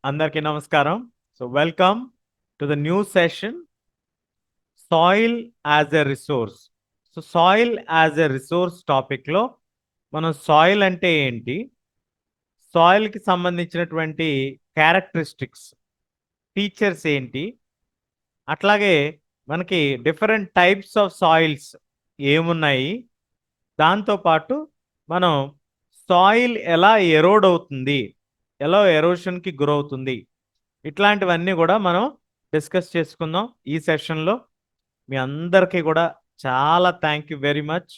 అందరికీ నమస్కారం. So welcome to the new session soil as a resource. So soil as a resource టాపిక్‌లో మనం soil అంటే ఏంటి? సాయిల్‌కి సంబంధించినటువంటి క్యారెక్టరిస్టిక్స్, ఫీచర్స్ ఏంటి? అట్లాగే మనకి డిఫరెంట్ టైప్స్ ఆఫ్ సాయిల్స్ ఏమున్నాయి? దాంతో పాటు మనం సాయిల్ ఎలా ఎరోడ్ అవుతుంది? ఎలా ఎరోషన్‌కి గురవుతుంది? ఇట్లాంటివన్నీ గూడా మనం డిస్కస్ చేసుకుందాం ఈ సెషన్‌లో. మీ అందరికీ గూడా చాలా థ్యాంక్ యూ వెరీ మచ్.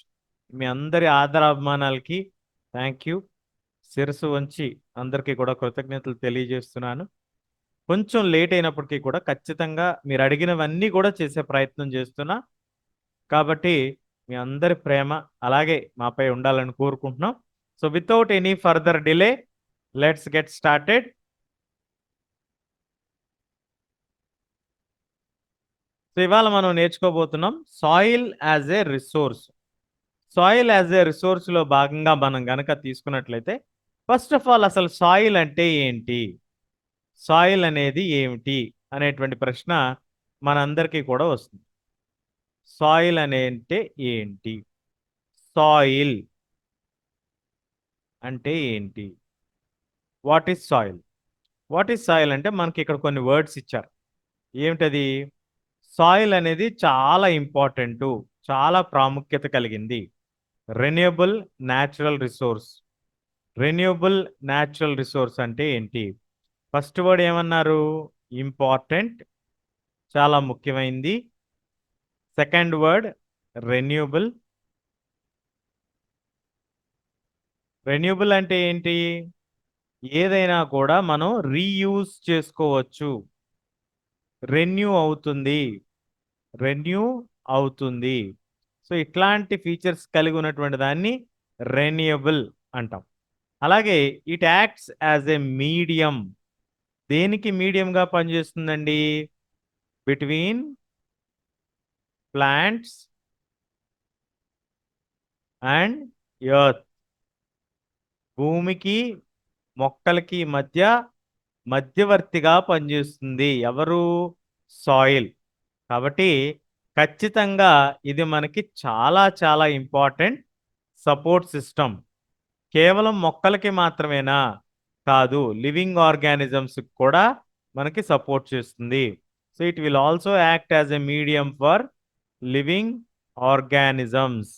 మీ అందరి ఆదరాభిమానాలకి థ్యాంక్ యూ. శిరస్సు వంచి అందరికీ కూడా కృతజ్ఞతలు తెలియజేస్తున్నాను. కొంచెం లేట్ అయినప్పటికీ కూడా ఖచ్చితంగా మీరు అడిగినవన్నీ కూడా చేసే ప్రయత్నం చేస్తున్నా. కాబట్టి మీ అందరి ప్రేమ అలాగే మాపై ఉండాలని కోరుకుంటున్నాం. So without any further delay let's get started. So ఇవాళ మనం నేర్చుకోబోతున్నాం soil as a resource. Soil as a రిసోర్స్‌లో భాగంగా మనం గనక తీసుకున్నట్లయితే ఫస్ట్ ఆఫ్ ఆల్ అసలు సాయిల్ అంటే ఏంటి? సాయిల్ అనేది ఏమిటి? అనేటువంటి ప్రశ్న మనందరికీ కూడా వస్తుంది. సాయిల్ అంటే ఏంటి? సాయిల్ అంటే ఏంటి? What is soil? What is soil అంటే మనకి ఇక్కడ కొన్ని వర్డ్స్ ఇచ్చారు. ఏమిటది? సాయిల్ అనేది చాలా ఇంపార్టెంటు. చాలా ప్రాముఖ్యత కలిగింది. Renewable natural resource. Renewable natural resource అంటే ఏంటి? ఫస్ట్ వర్డ్ ఏమన్నారు? ఇంపార్టెంట్, చాలా ముఖ్యమైనది. Second word renewable. రెన్యూబుల్ అంటే ఏంటి? ఏదైనా కూడా మనం రీయూజ్ చేసుకోవచ్చు. రెన్యూ అవుతుంది. రెన్యూ అవుతుంది. సో ఇట్లాంటి ఫీచర్స్ కలిగి ఉన్నటువంటి దాన్ని రెన్యూబుల్ అంటాం. అలాగే it acts as a medium. దేనికి మీడియంగా పనిచేస్తుందండి? Between plants and earth. భూమికి మొక్కలకి మధ్య మధ్యవర్తిగా పనిచేస్తుంది. ఎవరు? సాయిల్. కాబట్టి ఖచ్చితంగా ఇది మనకి చాలా చాలా ఇంపార్టెంట్ సపోర్ట్ సిస్టమ్. కేవలం మొక్కలకి మాత్రమేనా? కాదు. లివింగ్ ఆర్గానిజమ్స్‌కి కూడా మనకి సపోర్ట్ చేస్తుంది. So it will also act as a medium for living organisms.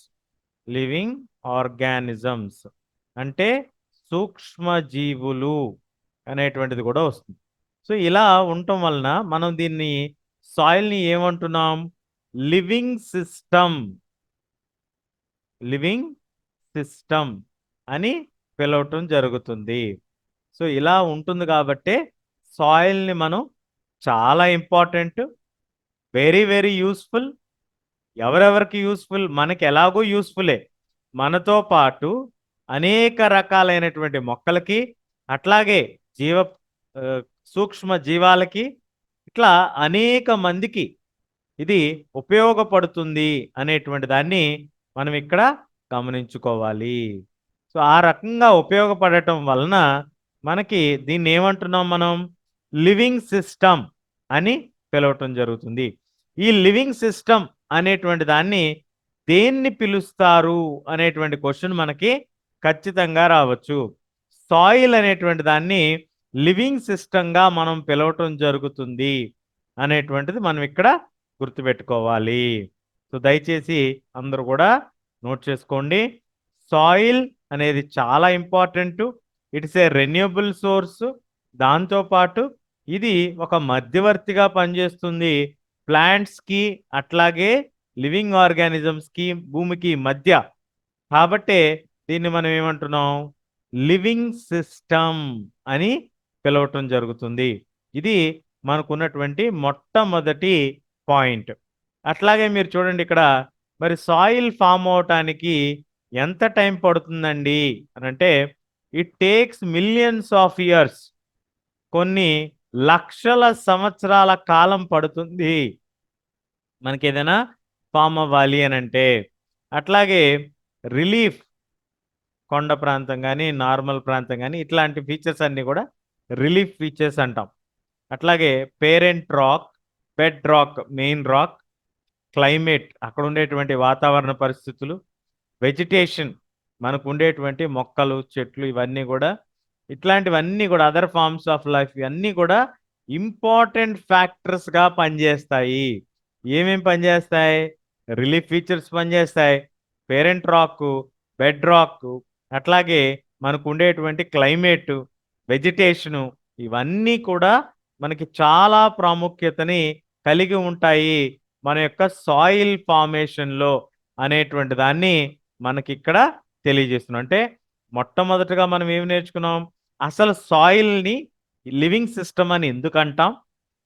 Living organisms అంటే సూక్ష్మజీవులు అనేటువంటిది కూడా వస్తుంది. సో ఇలా ఉండటం వలన మనం దీన్ని సాయిల్‌ని ఏమంటున్నాం? Living system. లివింగ్ సిస్టమ్ అని పిలవటం జరుగుతుంది. సో ఇలా ఉంటుంది కాబట్టే సాయిల్‌ని మనం చాలా ఇంపార్టెంట్, వెరీ వెరీ యూజ్‌ఫుల్. ఎవరెవరికి యూజ్‌ఫుల్? మనకి ఎలాగో యూజ్‌ఫులే. మనతో పాటు అనేక రకాలైనటువంటి మొక్కలకి, అట్లాగే జీవ ఆహ్, సూక్ష్మ జీవాలకి, ఇట్లా అనేక మందికి ఇది ఉపయోగపడుతుంది అనేటువంటి దాన్ని మనం ఇక్కడ గమనించుకోవాలి. సో ఆ రకంగా ఉపయోగపడటం వలన మనకి దీన్ని ఏమంటున్నాం మనం? లివింగ్ సిస్టమ్ అని పిలవటం జరుగుతుంది. ఈ లివింగ్ సిస్టమ్ అనేటువంటి దాన్ని దేన్ని పిలుస్తారు అనేటువంటి క్వశ్చన్ మనకి ఖచ్చితంగా రావచ్చు. సాయిల్ అనేటువంటి దాన్ని లివింగ్ సిస్టమ్‌గా మనం పిలవటం జరుగుతుంది అనేటువంటిది మనం ఇక్కడ గుర్తుపెట్టుకోవాలి. సో దయచేసి అందరూ కూడా నోట్ చేసుకోండి. సాయిల్ అనేది చాలా important. It's a renewable source. దాంతో పాటు ఇది ఒక మధ్యవర్తిగా పనిచేస్తుంది. ప్లాంట్స్‌కి అట్లాగే లివింగ్ ఆర్గానిజమ్స్‌కి భూమికి మధ్య. కాబట్టే దీన్ని మనం ఏమంటున్నాం? లివింగ్ సిస్టమ్ అని పిలవటం జరుగుతుంది. ఇది మనకున్నటువంటి మొట్టమొదటి పాయింట్. అట్లాగే మీరు చూడండి ఇక్కడ మరి సాయిల్ ఫార్మ్ అవ్వటానికి ఎంత టైం పడుతుందండి అనంటే it takes millions of years. కొన్ని లక్షల సంవత్సరాల కాలం పడుతుంది మనకేదైనా ఫార్మ్ అవ్వాలి అనంటే. అట్లాగే రిలీఫ్, కొండ ప్రాంతం గానీ, నార్మల్ ప్రాంతం గానీ ఇట్లాంటి ఫీచర్స్ అన్నీ కూడా రిలీఫ్ ఫీచర్స్ అంటాం. అట్లాగే parent rock, bed rock, main rock, climate అక్కడ ఉండేటువంటి వాతావరణ పరిస్థితులు, వెజిటేషన్ మనకు ఉండేటువంటి మొక్కలు, చెట్లు ఇవన్నీ కూడా ఇట్లాంటివన్నీ కూడా అదర్ ఫార్మ్స్ ఆఫ్ లైఫ్ ఇవన్నీ కూడా ఇంపార్టెంట్ ఫ్యాక్టర్స్‌గా పనిచేస్తాయి. ఏమేం పనిచేస్తాయి? రిలీఫ్ ఫీచర్స్ పనిచేస్తాయి. పేరెంట్ రాకు, బెడ్ రాకు, అట్లాగే మనకు ఉండేటువంటి క్లైమేటు, వెజిటేషను ఇవన్నీ కూడా మనకి చాలా ప్రాముఖ్యతని కలిగి ఉంటాయి. మన యొక్క సాయిల్ ఫార్మేషన్‌లో అనేటువంటి దాన్ని మనకిక్కడ తెలియజేస్తున్నాం. అంటే మొట్టమొదటగా మనం ఏమి నేర్చుకున్నాం? అసలు సాయిల్‌ని లివింగ్ సిస్టమ్ అని ఎందుకంటాం?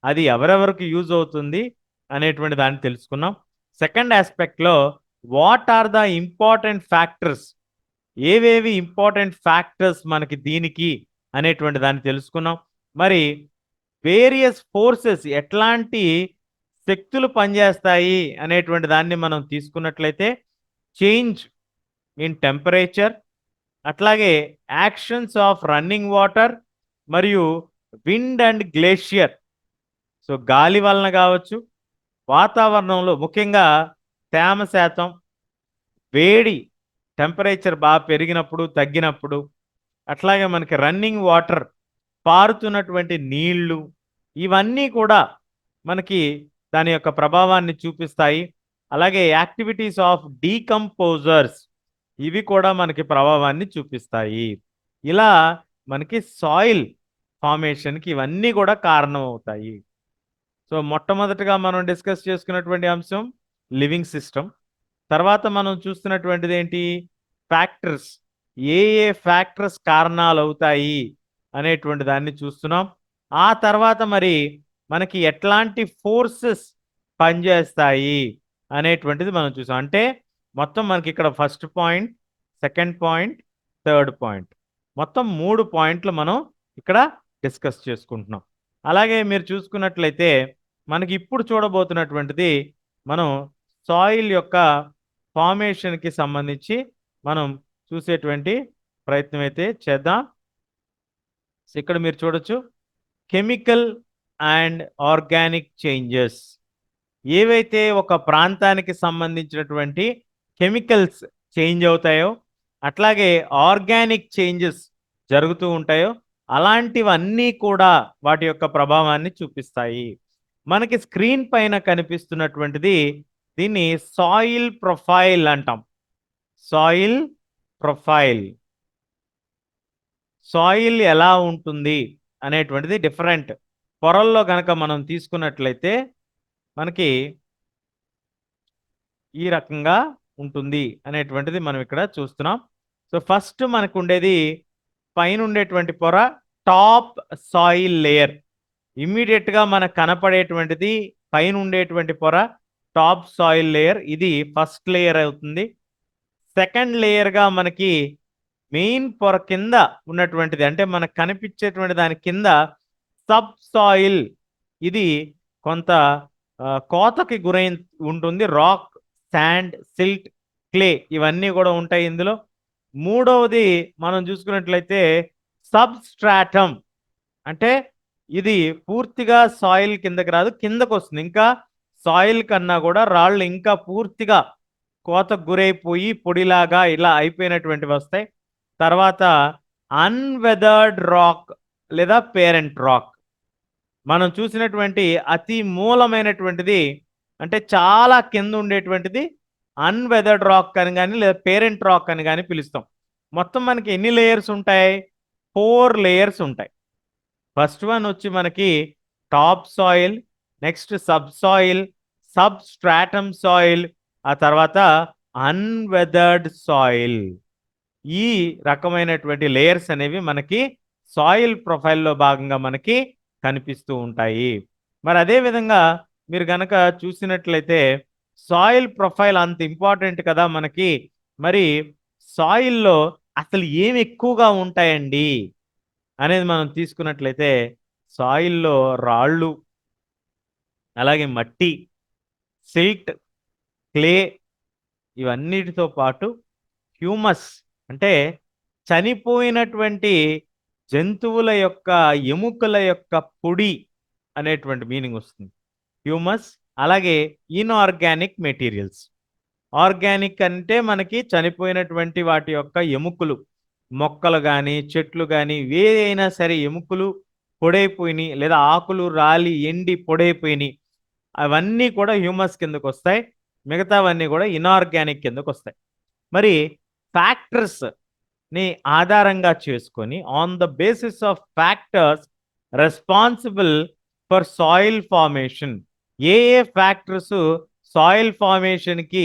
అది ఎవరెవరికి యూజ్ అవుతుంది? అనేటువంటి దాన్ని తెలుసుకున్నాం. సెకండ్ యాస్పెక్ట్‌లో what are the important factors? ఏవేవి ఇంపార్టెంట్ ఫ్యాక్టర్స్ మనకి దీనికి అనేటువంటి దాన్ని తెలుసుకున్నాం. మరి వేరియస్ ఫోర్సెస్ ఎట్లాంటి శక్తులు పనిచేస్తాయి అనేటువంటి దాన్ని మనం తీసుకున్నట్లయితే చేంజ్ ఇన్ టెంపరేచర్, అట్లాగే యాక్షన్స్ ఆఫ్ రన్నింగ్ వాటర్ మరియు విండ్ అండ్ గ్లేషియర్. సో గాలి వలన కావచ్చు, వాతావరణంలో ముఖ్యంగా తేమ శాతం, వేడి టెంపరేచర్ బాగా పెరిగినప్పుడు, తగ్గినప్పుడు, అట్లాగే మనకి రన్నింగ్ వాటర్ పారుతున్నటువంటి నీళ్లు ఇవన్నీ కూడా మనకి దాని యొక్క ప్రభావాన్ని చూపిస్తాయి. అలాగే యాక్టివిటీస్ ఆఫ్ డీకంపోజర్స్ ఇవి కూడా మనకి ప్రభావాన్ని చూపిస్తాయి. ఇలా మనకి సాయిల్ ఫార్మేషన్‌కి ఇవన్నీ కూడా కారణం అవుతాయి. సో, మొట్టమొదటగా మనం డిస్కస్ చేసుకున్నటువంటి అంశం లివింగ్ సిస్టమ్. తర్వాత మనం చూస్తున్నటువంటిదేంటి? ఫ్యాక్టర్స్. ఏ ఏ ఫ్యాక్టర్స్ కారణాలవుతాయి అనేటువంటి దాన్ని చూస్తున్నాం. ఆ తర్వాత మరి మనకి ఎట్లాంటి ఫోర్సెస్ పనిచేస్తాయి అనేటువంటిది మనం చూసాం. అంటే మొత్తం మనకిక్కడ first point, second point, third point. మొత్తం 3 పాయింట్లు మనం ఇక్కడ డిస్కస్ చేసుకుంటున్నాం. అలాగే మీరు చూసుకున్నట్లయితే మనకి ఇప్పుడు చూడబోతున్నటువంటిది మనం సాయిల్ యొక్క ఫార్మేషన్‌కి సంబంధించి మనం చూసేటువంటి ప్రయత్నం అయితే చేద్దాం. సో, ఇక్కడ మీరు చూడొచ్చు కెమికల్ అండ్ ఆర్గానిక్ చేంజెస్. ఏవైతే ఒక ప్రాంతానికి సంబంధించినటువంటి కెమికల్స్ చేంజ్ అవుతాయో, అట్లాగే ఆర్గానిక్ చేంజెస్ జరుగుతూ ఉంటాయో, అలాంటివన్నీ కూడా వాటి యొక్క ప్రభావాన్ని చూపిస్తాయి. మనకి స్క్రీన్ పైన కనిపిస్తున్నటువంటిది దీన్ని సాయిల్ ప్రొఫైల్ అంటాం. Soil profile. సాయిల్ ఎలా ఉంటుంది అనేటువంటిది డిఫరెంట్. పొరల్లో గనక మనం తీసుకున్నట్లయితే మనకి ఈ రకంగా ఉంటుంది అనేటువంటిది మనం ఇక్కడ చూస్తున్నాం. సో, ఫస్ట్ మనకుండేది పైనుండేటువంటి పొర టాప్ సాయిల్ లేయర్. ఇమ్మీడియేట్‌గా మనకు కనపడేటువంటిది పైనుండేటువంటి పొర టాప్ సాయిల్ లేయర్. ఇది ఫస్ట్ లేయర్ అవుతుంది. సెకండ్ లేయర్‌గా మనకి మెయిన్ పొర కింద ఉన్నటువంటిది అంటే మనకు కనిపించేటువంటి దాని కింద సబ్ సాయిల్. ఇది కొంత కోతకి ఉంటుంది. రాక్, శాండ్, సిల్ట్, క్లే ఇవన్నీ కూడా ఉంటాయి ఇందులో. మూడవది మనం చూసుకున్నట్లయితే సబ్‌స్ట్రాటమ్. అంటే ఇది పూర్తిగా సాయిల్ కిందకి రాదు. కిందకొస్తుంది. ఇంకా సాయిల్ కన్నా కూడా రాళ్ళు ఇంకా పూర్తిగా కోతకు గురైపోయి పొడిలాగా ఇలా అయిపోయినటువంటివి వస్తాయి. తర్వాత అన్‌వెదర్డ్ రాక్ లేదా పేరెంట్ రాక్. మనం చూసినటువంటి అతి మూలమైనటువంటిది అంటే చాలా కింద ఉండేటువంటిది అన్‌వెదర్డ్ రాక్ అని గాని లేదా పేరెంట్ రాక్ అని గాని పిలుస్తాం. మొత్తం మనకి ఎన్ని లేయర్స్ ఉంటాయి? 4 లేయర్స్ ఉంటాయి. ఫస్ట్ వన్ వచ్చి మనకి top soil, next sub soil, substratum soil, ఆ తర్వాత అన్‌వెదర్డ్ సాయిల్. ఈ రకమైనటువంటి లేయర్స్ అనేవి మనకి సాయిల్ ప్రొఫైల్‌లో భాగంగా మనకి కనిపిస్తూ ఉంటాయి. మరి అదే విధంగా మీరు గనక చూసినట్లయితే సాయిల్ ప్రొఫైల్ అంత ఇంపార్టెంట్ కదా మనకి. మరి సాయిల్‌లో అసలు ఏమి ఎక్కువగా ఉంటాయండి అనేది మనం తీసుకున్నట్లయితే సాయిల్‌లో రాళ్ళు, అలాగే మట్టి, సిల్ట్, క్లే ఇవన్నిటితో పాటు హ్యూమస్ అంటే చనిపోయినటువంటి జంతువుల యొక్క ఎముకల యొక్క పొడి అనేటువంటి మీనింగ్ వస్తుంది. హ్యూమస్, అలాగే ఇన్ఆర్గానిక్ మెటీరియల్స్. ఆర్గానిక్ అంటే మనకి చనిపోయినటువంటి వాటి యొక్క ఎముకలు, మొక్కలు కానీ చెట్లు కానీ ఏదైనా సరే ఎముకలు పొడైపోయినాయి, లేదా ఆకులు రాలి ఎండి పొడైపోయినాయి, అవన్నీ కూడా హ్యూమస్ కిందకు వస్తాయి. మిగతావన్నీ కూడా ఇన్ఆర్గానిక్ కిందకు వస్తాయి. మరి ఫ్యాక్టర్స్ ని ఆధారంగా చేసుకొని, on the basis of factors responsible for soil formation, ఏ ఏ ఫ్యాక్టర్స్ సాయిల్ ఫార్మేషన్కి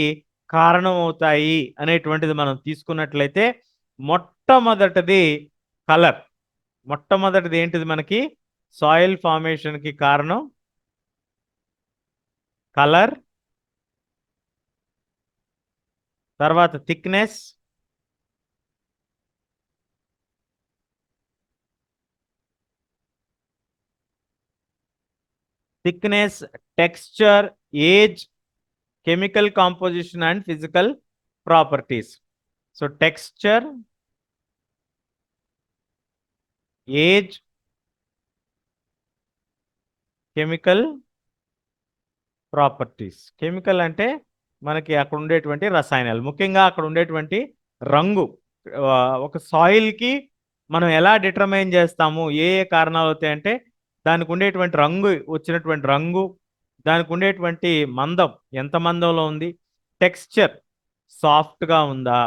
కారణమవుతాయి అనేటువంటిది మనం తీసుకున్నట్లయితే, మొట్టమొదటిది కలర్. మొట్టమొదటిది ఏంటిది మనకి సాయిల్ ఫార్మేషన్కి కారణం? కలర్. తర్వాత thickness, texture, age, chemical composition and physical properties. So texture, age, chemical properties. Chemical అంటే మనకి అక్కడ ఉండేటువంటి రసాయనాలు, ముఖ్యంగా అక్కడ ఉండేటువంటి రంగు. ఒక సాయిల్కి మనం ఎలా డిటర్మైన్ చేస్తాము, ఏ ఏ కారణాలు అవుతాయంటే, దానికి ఉండేటువంటి రంగు, వచ్చినటువంటి రంగు, దానికి ఉండేటువంటి మందం, ఎంత మందంలో ఉంది, టెక్స్చర్, సాఫ్ట్గా ఉందా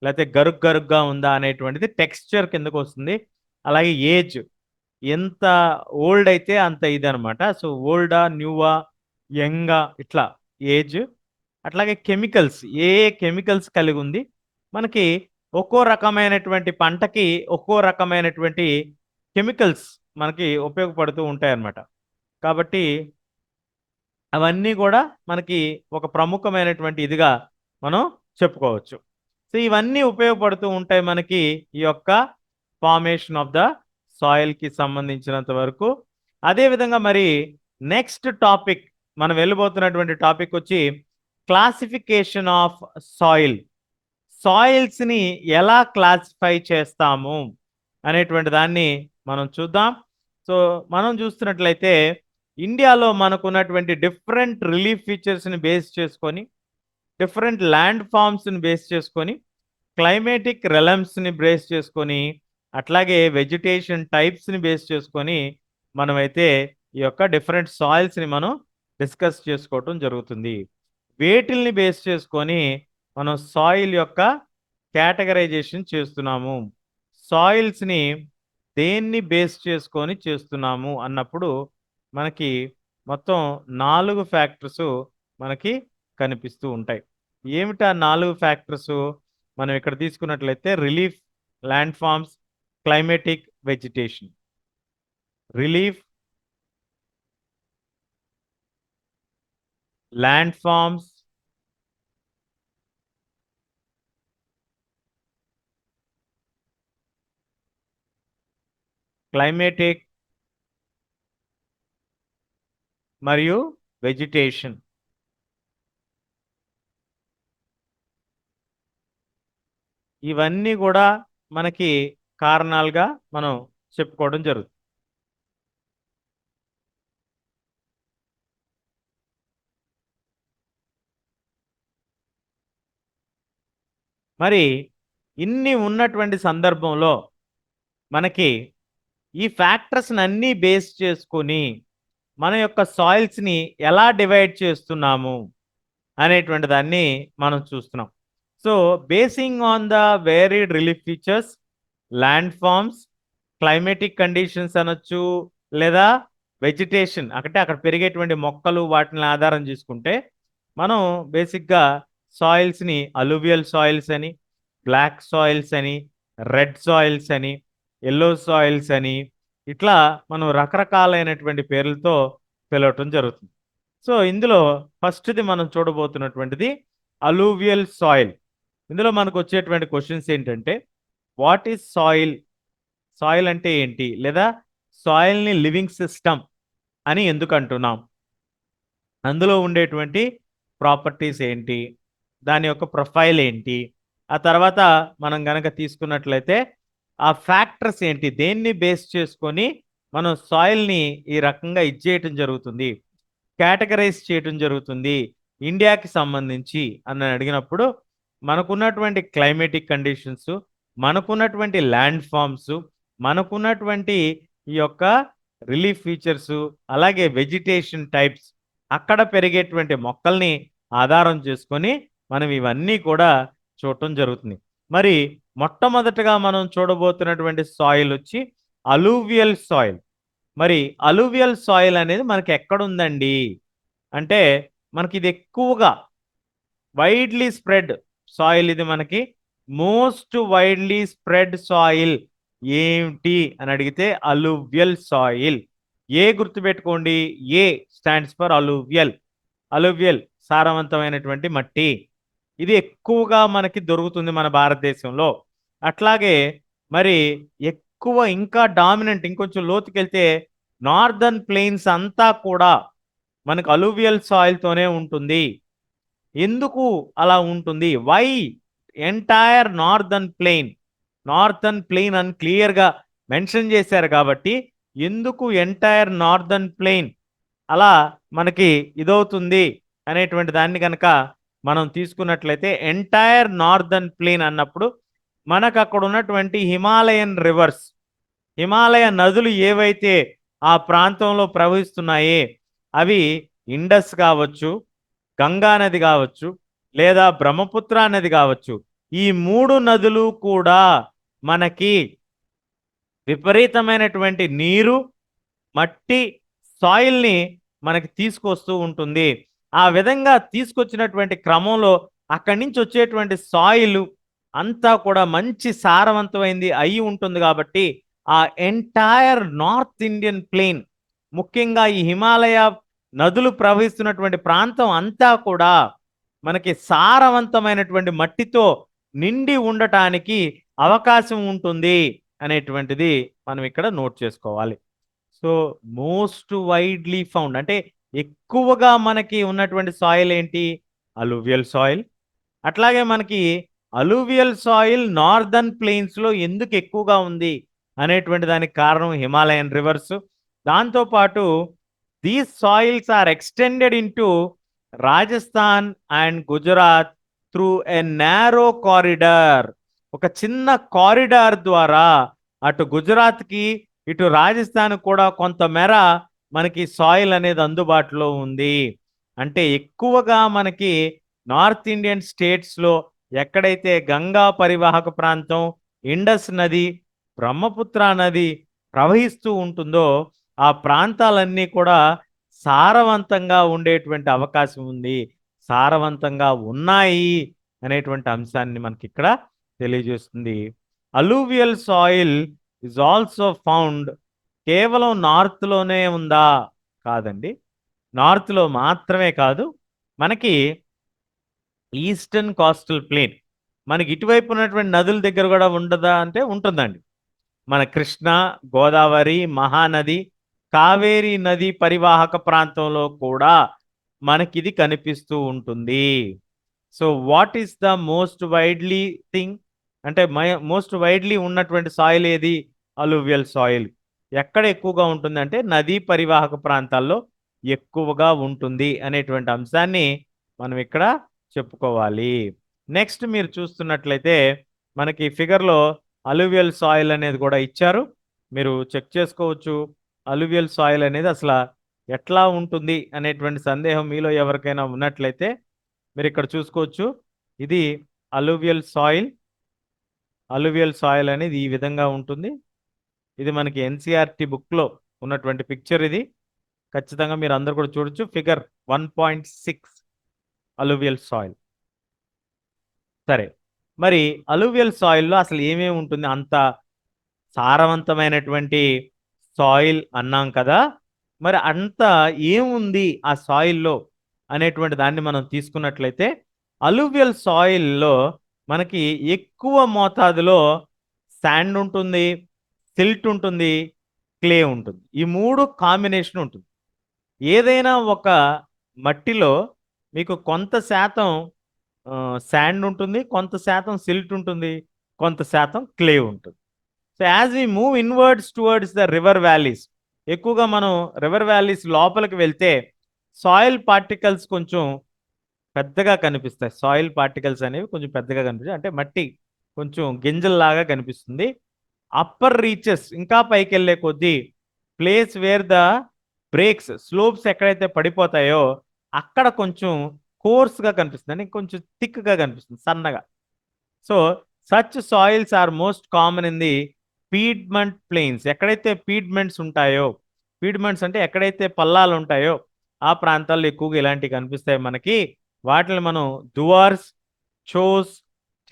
లేకపోతే గరుగ్గా ఉందా అనేటువంటిది టెక్స్చర్ కిందకు వస్తుంది. అలాగే ఏజ్, ఎంత ఓల్డ్ అయితే అంత ఇది అనమాట. సో ఓల్డా, న్యూవా, యంగా, ఇట్లా ఏజ్. అట్లాగే కెమికల్స్, ఏ ఏ కెమికల్స్ కలిగి ఉంది. మనకి ఒక్కో రకమైనటువంటి పంటకి ఒక్కో రకమైనటువంటి కెమికల్స్ మనకి ఉపయోగపడుతూ ఉంటాయి అన్నమాట. కాబట్టి అవన్నీ కూడా మనకి ఒక ప్రముఖమైనటువంటి ఇదిగా మనం చెప్పుకోవచ్చు. సో ఇవన్నీ ఉపయోగపడుతూ ఉంటాయి మనకి ఈ యొక్క ఫార్మేషన్ ఆఫ్ ద సాయిల్కి సంబంధించినంత వరకు. అదేవిధంగా మరి నెక్స్ట్ టాపిక్, మనం వెళ్ళిపోతున్నటువంటి టాపిక్ వచ్చి క్లాసిఫికేషన్ ఆఫ్ సాయిల్. సాయిల్స్ని ఎలా క్లాసిఫై చేస్తాము అనేటువంటి దాన్ని మనం చూద్దాం. సో మనం చూస్తున్నట్లయితే ఇండియాలో మనకున్నటువంటి డిఫరెంట్ రిలీఫ్ ఫీచర్స్ని బేస్ చేసుకొని, డిఫరెంట్ ల్యాండ్ ఫామ్స్ని బేస్ చేసుకొని, క్లైమేటిక్ రెలమ్స్ని బేస్ చేసుకొని, అట్లాగే వెజిటేషన్ టైప్స్ని బేస్ చేసుకొని మనమైతే ఈ యొక్క డిఫరెంట్ సాయిల్స్ని మనం డిస్కస్ చేసుకోవటం జరుగుతుంది. వేటిల్ని బేస్ చేసుకొని మనం సాయిల్ యొక్క కేటగరైజేషన్ చేస్తున్నాము, సాయిల్స్ని దేన్ని బేస్ చేసుకొని చేస్తున్నాము అన్నప్పుడు మనకి మొత్తం 4 ఫ్యాక్టర్స్ మనకి కనిపిస్తూ ఉంటాయి. ఏమిటా 4 ఫ్యాక్టర్స్? మనం ఇక్కడ తీసుకున్నట్లయితే relief, land forms, climatic, vegetation. Relief, land forms, climatic మరియు వెజిటేషన్. ఇవన్నీ కూడా మనకి కారణాలుగా మనం చెప్పుకోవడం జరుగుతుంది. మరి ఇన్ని ఉన్నటువంటి సందర్భంలో మనకి ఈ ఫ్యాక్టర్స్ అన్నీ బేస్ చేసుకొని మన యొక్క సాయిల్స్ని ఎలా డివైడ్ చేస్తున్నాము అనేటువంటి దాన్ని మనం చూస్తున్నాం. So basing on the varied relief features, land forms, climatic conditions అనొచ్చు, లేదా వెజిటేషన్ అంటే అక్కడ పెరిగేటువంటి మొక్కలు, వాటిని ఆధారం చేసుకుంటే మనం బేసిక్గా సాయిల్స్ని అలూవియల్ సాయిల్స్ అని, బ్లాక్ సాయిల్స్ అని, రెడ్ సాయిల్స్ అని, ఎల్లో సాయిల్స్ అని, ఇట్లా మనం రకరకాలైనటువంటి పేర్లతో పిలవటం జరుగుతుంది. సో ఇందులో ఫస్ట్ది మనం చూడబోతున్నటువంటిది అలూవియల్ సాయిల్. ఇందులో మనకు వచ్చేటువంటి క్వశ్చన్స్ ఏంటంటే, వాట్ ఈజ్ సాయిల్? సాయిల్ అంటే ఏంటి, లేదా సాయిల్ని లివింగ్ సిస్టమ్ అని ఎందుకు అంటున్నాం, అందులో ఉండేటువంటి ప్రాపర్టీస్ ఏంటి, దాని యొక్క ప్రొఫైల్ ఏంటి, ఆ తర్వాత మనం గనక తీసుకున్నట్లయితే ఆ ఫ్యాక్టర్స్ ఏంటి? దేన్ని బేస్ చేసుకొని మనం సాయిల్‌ని ఈ రకంగా చేయటం జరుగుతుంది. కేటగరైజ్ చేయటం జరుగుతుంది. ఇండియాకి సంబంధించి అని అడిగినప్పుడు మనకున్నటువంటి క్లైమేటిక్ కండిషన్స్, మనకున్నటువంటి ల్యాండ్ ఫార్మ్స్, మనకున్నటువంటి ఈ యొక్క రిలీఫ్ ఫీచర్స్, అలాగే వెజిటేషన్ టైప్స్, అక్కడ పెరిగేటువంటి మొక్కల్ని ఆధారం చేసుకొని మనం ఇవన్నీ కూడా చూడటం జరుగుతుంది. మరి మొట్టమొదటగా మనం చూడబోతున్నటువంటి సాయిల్ వచ్చి అలూవియల్ సాయిల్. మరి అలూవియల్ సాయిల్ అనేది మనకి ఎక్కడుందండి? అంటే మనకిది ఎక్కువగా వైడ్లీ స్ప్రెడ్ సాయిల్, ఇది మనకి మోస్ట్ వైడ్లీ స్ప్రెడ్ సాయిల్ ఏంటి అని అడిగితే అలూవియల్ సాయిల్. ఏ గుర్తుపెట్టుకోండి, A stands for alluvial. Alluvial సారవంతమైనటువంటి మట్టి. ఇది ఎక్కువగా మనకి దొరుకుతుంది మన భారతదేశంలో. అట్లాగే మరి ఎక్కువ ఇంకా డామినెంట్ ఇంకొంచెం లోతుకెళ్తే నార్దర్న్ ప్లెయిన్స్ అంతా కూడా మనకు అలూవియల్ సాయిల్‌తోనే ఉంటుంది. ఎందుకు అలా ఉంటుంది? వై ఎంటైర్ నార్థర్న్ ప్లెయిన్ అని క్లియర్‌గా మెన్షన్ చేశారు కాబట్టి, ఎందుకు ఎంటైర్ నార్థర్న్ ప్లెయిన్ అలా మనకి ఇదవుతుంది అనేటువంటి దాన్ని గనక మనం తీసుకున్నట్లయితే, ఎంటైర్ నార్థర్న్ ప్లెయిన్ అన్నప్పుడు మనకు అక్కడ ఉన్నటువంటి హిమాలయన్ రివర్స్, హిమాలయ నదులు ఏవైతే ఆ ప్రాంతంలో ప్రవహిస్తున్నాయే అవి ఇండస్ కావచ్చు, గంగా నది కావచ్చు, లేదా బ్రహ్మపుత్ర నది కావచ్చు. ఈ 3 నదులు కూడా మనకి విపరీతమైనటువంటి నీరు, మట్టి, సాయిల్‌ని మనకి తీసుకొస్తూ ఉంటుంది. ఆ విధంగా తీసుకొచ్చినటువంటి క్రమంలో అక్కడి నుంచి వచ్చేటువంటి సాయిలు అంతా కూడా మంచి సారవంతమైంది అయి ఉంటుంది కాబట్టి, ఆ ఎంటైర్ నార్త్ ఇండియన్ ప్లెయిన్, ముఖ్యంగా ఈ హిమాలయ నదులు ప్రవహిస్తున్నటువంటి ప్రాంతం అంతా కూడా మనకి సారవంతమైనటువంటి మట్టితో నిండి ఉండటానికి అవకాశం ఉంటుంది అనేటువంటిది మనం ఇక్కడ నోట్ చేసుకోవాలి. సో మోస్ట్ వైడ్లీ ఫౌండ్ అంటే ఎక్కువగా మనకి ఉన్నటువంటి సాయిల్ ఏంటి? Alluvial soil. అట్లాగే మనకి అలూవియల్ సాయిల్ నార్దర్న్ ప్లెయిన్స్‌లో ఎందుకు ఎక్కువగా ఉంది అనేటువంటి దానికి కారణం హిమాలయన్ రివర్స్. దాంతో పాటు these soils are extended into Rajasthan and Gujarat through a narrow corridor. ఒక చిన్న కారిడార్ ద్వారా అటు గుజరాత్‌కి, ఇటు రాజస్థాన్ కూడా కొంతమేర మనకి సాయిల్ అనేది అందుబాటులో ఉంది. అంటే ఎక్కువగా మనకి నార్త్ ఇండియన్ స్టేట్స్‌లో ఎక్కడైతే గంగా పరివాహక ప్రాంతం, ఇండస్ నది, బ్రహ్మపుత్ర నది ప్రవహిస్తూ ఉంటుందో ఆ ప్రాంతాలన్నీ కూడా సారవంతంగా ఉండేటువంటి అవకాశం ఉంది. సారవంతంగా ఉన్నాయి అనేటువంటి అంశాన్ని మనకిక్కడ తెలియజేస్తుంది. Alluvial soil is also found కేవలం నార్త్‌లోనే ఉందా? కాదండి. నార్త్‌లో మాత్రమే కాదు. మనకి ఈస్టర్న్ కోస్టల్ ప్లెయిన్, మనకి ఇటువైపు ఉన్నటువంటి నదుల దగ్గర కూడా ఉండదా అంటే ఉంటుందండి. మన కృష్ణ, గోదావరి, మహానది, కావేరీ నది పరివాహక ప్రాంతంలో కూడా మనకిది కనిపిస్తూ ఉంటుంది. So what is the most widely thing అంటే మోస్ట్ వైడ్లీ ఉన్నటువంటి సాయిల్ ఏది? Alluvial soil. ఎక్కడ ఎక్కువగా ఉంటుందంటే నదీ పరివాహక ప్రాంతాల్లో ఎక్కువగా ఉంటుంది అనేటువంటి అంశాన్ని మనం ఇక్కడ చెప్పుకోవాలి. నెక్స్ట్ మీరు చూస్తున్నట్లయితే మనకి ఫిగర్‌లో అలూవియల్ సాయిల్ అనేది కూడా ఇచ్చారు. మీరు చెక్ చేసుకోవచ్చు. అలూవియల్ సాయిల్ అనేది అసల ఎట్లా ఉంటుంది అనేటువంటి సందేహం మీలో ఎవరికైనా ఉన్నట్లయితే మీరిక్కడ చూసుకోవచ్చు. ఇది అలూవియల్ సాయిల్. అలూవియల్ సాయిల్ అనేది ఈ విధంగా ఉంటుంది. ఇది మనకి ఎన్‌సీఈఆర్‌టీ బుక్‌లో ఉన్నటువంటి పిక్చర్ ఇది. ఖచ్చితంగా మీరందరూ కూడా చూడొచ్చు. Figure 1.6 alluvial soil. సరే. మరి అలూవియల్ సాయిల్‌లో అసలు ఏమేమి ఉంటుంది? అంత సారవంతమైనటువంటి సాయిల్ అన్నాం కదా! మరి అంత ఏముంది ఆ సాయిల్‌లో అనేటువంటి దాన్ని మనం తీసుకున్నట్లయితే, అలూవియల్ సాయిల్‌లో మనకి ఎక్కువ మోతాదులో సాండ్ ఉంటుంది, సిల్ట్ ఉంటుంది, క్లే ఉంటుంది. ఈ 3 కాంబినేషన్ ఉంటుంది. ఏదైనా ఒక మట్టిలో మీకు కొంత శాతం సాండ్ ఉంటుంది, కొంత శాతం సిల్ట్ ఉంటుంది, కొంత శాతం క్లే ఉంటుంది. So as we move inwards towards the river valleys, ఎక్కువగా మనం రివర్ వ్యాలీస్ లోపలికి వెళ్తే సాయిల్ పార్టికల్స్ కొంచెం పెద్దగా కనిపిస్తాయి. సాయిల్ పార్టికల్స్ అనేవి కొంచెం పెద్దగా కనిపిస్తాయి, అంటే మట్టి కొంచెం గింజల్లాగా కనిపిస్తుంది. అప్పర్ రీచెస్, ఇంకా పైకి వెళ్ళే కొద్దీ place where the breaks, slopes ఎక్కడైతే పడిపోతాయో అక్కడ కొంచెం కోర్స్గా కనిపిస్తుంది, అంటే కొంచెం థిక్గా కనిపిస్తుంది, సన్నగా. So such soils are most common in the piedmont plains. ఎక్కడైతే పీడ్మెంట్స్ ఉంటాయో, పీడ్మెంట్స్ అంటే ఎక్కడైతే పల్లాలు ఉంటాయో ఆ ప్రాంతాల్లో ఎక్కువగా ఇలాంటివి కనిపిస్తాయి మనకి. వాటిని మనం దువార్స్, చోస్,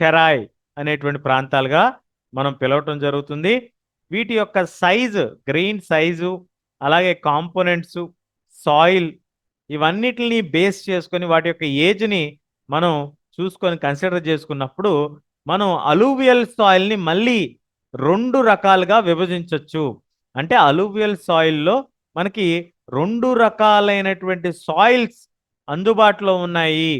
టెరాయ్ అనేటువంటి ప్రాంతాలుగా మనం పిలవటం జరుగుతుంది. వీటి యొక్క సైజు, గ్రెయిన్ సైజు, అలాగే కాంపోనెంట్స్, సాయిల్, ఇవన్నిటిని బేస్ చేసుకొని వాటి యొక్క ఏజ్ని మనం చూసుకొని కన్సిడర్ చేసుకున్నప్పుడు మనం అలూవియల్ సాయిల్ని మళ్ళీ 2 రకాలుగా విభజించవచ్చు. అంటే అలూవియల్ సాయిల్‌లో మనకి 2 రకాలైనటువంటి సాయిల్స్ అందుబాటులో ఉన్నాయి.